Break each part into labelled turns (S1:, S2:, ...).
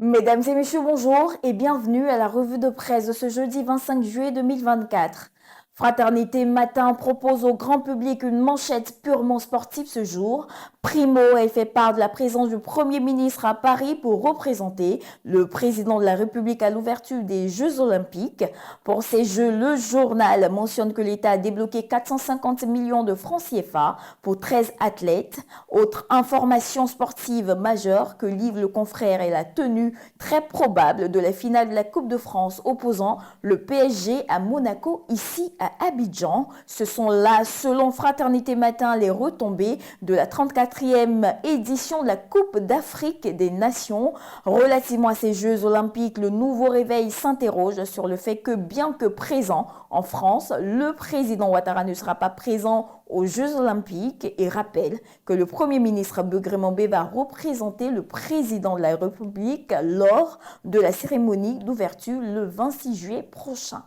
S1: Mesdames et messieurs, bonjour et bienvenue à la revue de presse de ce jeudi 25 juillet 2024. Fraternité Matin propose au grand public une manchette purement sportive ce jour. Primo, elle fait part de la présence du Premier ministre à Paris pour représenter le président de la République à l'ouverture des Jeux Olympiques. Pour ces Jeux, le journal mentionne que l'État a débloqué 450 millions de francs CFA pour 13 athlètes. Autre information sportive majeure que livre le confrère est la tenue très probable de la finale de la Coupe de France opposant le PSG à Monaco ici à Abidjan. Ce sont là, selon Fraternité Matin, les retombées de la 34e édition de la Coupe d'Afrique des Nations. Relativement à ces Jeux Olympiques, le nouveau réveil s'interroge sur le fait que bien que présent en France, le président Ouattara ne sera pas présent aux Jeux Olympiques et rappelle que le Premier ministre Begré Mambé va représenter le président de la République lors de la cérémonie d'ouverture le 26 juillet prochain.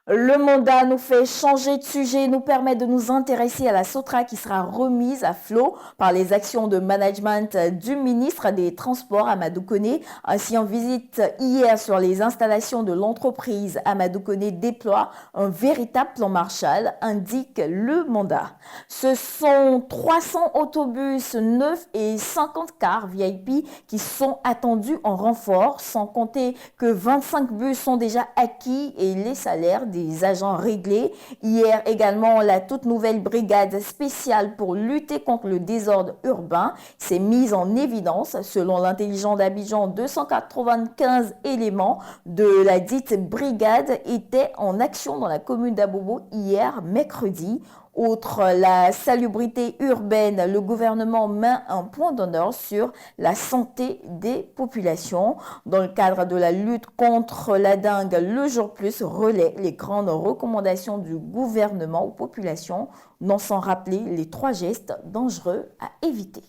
S1: Le mandat nous fait changer de sujet, nous permet de nous intéresser à la Sotra qui sera remise à flot par les actions de management du ministre des Transports Amadou Koné. Ainsi, en visite hier sur les installations de l'entreprise, Amadou Koné déploie un véritable plan Marshall, indique le mandat. Ce sont 300 autobus neufs et 50 cars VIP qui sont attendus en renfort, sans compter que 25 bus sont déjà acquis et les salaires des agents réglés. Hier également, la toute nouvelle brigade spéciale pour lutter contre le désordre urbain s'est mise en évidence. Selon l'intelligent d'Abidjan, 295 éléments de la dite brigade étaient en action dans la commune d'Abobo hier, mercredi. Outre la salubrité urbaine, le gouvernement met un point d'honneur sur la santé des populations. Dans le cadre de la lutte contre la dengue, le Jour Plus relaie les grandes recommandations du gouvernement aux populations, non sans rappeler les 3 gestes dangereux à éviter.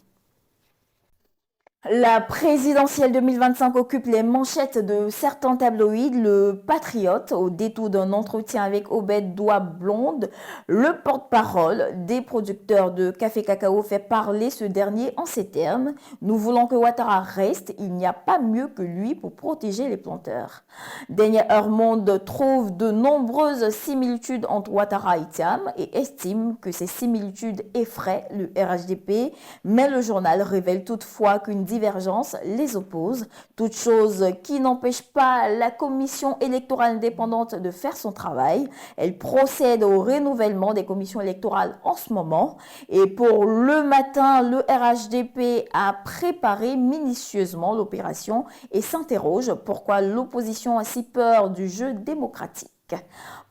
S1: La présidentielle 2025 occupe les manchettes de certains tabloïds. Le Patriote, au détour d'un entretien avec Obed Doua Blonde, le porte-parole des producteurs de café cacao, fait parler ce dernier en ces termes. Nous voulons que Ouattara reste, il n'y a pas mieux que lui pour protéger les planteurs. Daniel Hermonde trouve de nombreuses similitudes entre Ouattara et Thiam et estime que ces similitudes effraient le RHDP, mais le journal révèle toutefois qu'une divergence les oppose, toute chose qui n'empêche pas la commission électorale indépendante de faire son travail. Elle procède au renouvellement des commissions électorales en ce moment. Et pour le matin, le RHDP a préparé minutieusement l'opération et s'interroge pourquoi l'opposition a si peur du jeu démocratique.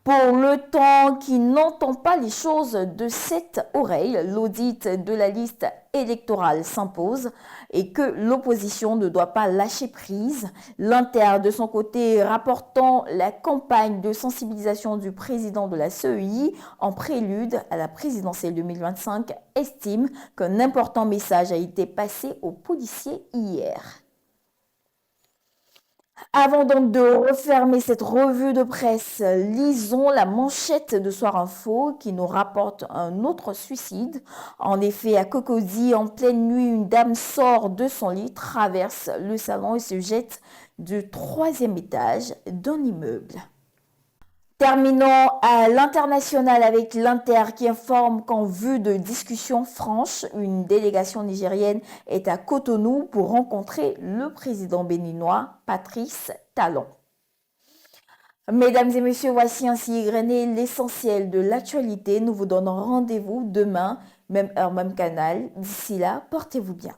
S1: Pour le temps qui n'entend pas les choses de cette oreille, l'audit de la liste électorale s'impose et que l'opposition ne doit pas lâcher prise. L'Inter, de son côté, rapportant la campagne de sensibilisation du président de la CEI en prélude à la présidentielle 2025, estime qu'un important message a été passé aux policiers hier. Avant donc de refermer cette revue de presse, lisons la manchette de Soir Info qui nous rapporte un autre suicide. En effet, à Cocody, en pleine nuit, une dame sort de son lit, traverse le salon et se jette du 3e étage d'un immeuble. Terminons à l'international avec l'Inter qui informe qu'en vue de discussions franches, une délégation nigérienne est à Cotonou pour rencontrer le président béninois Patrice Talon. Mesdames et messieurs, voici ainsi égrené l'essentiel de l'actualité. Nous vous donnons rendez-vous demain, même heure, même canal. D'ici là, portez-vous bien.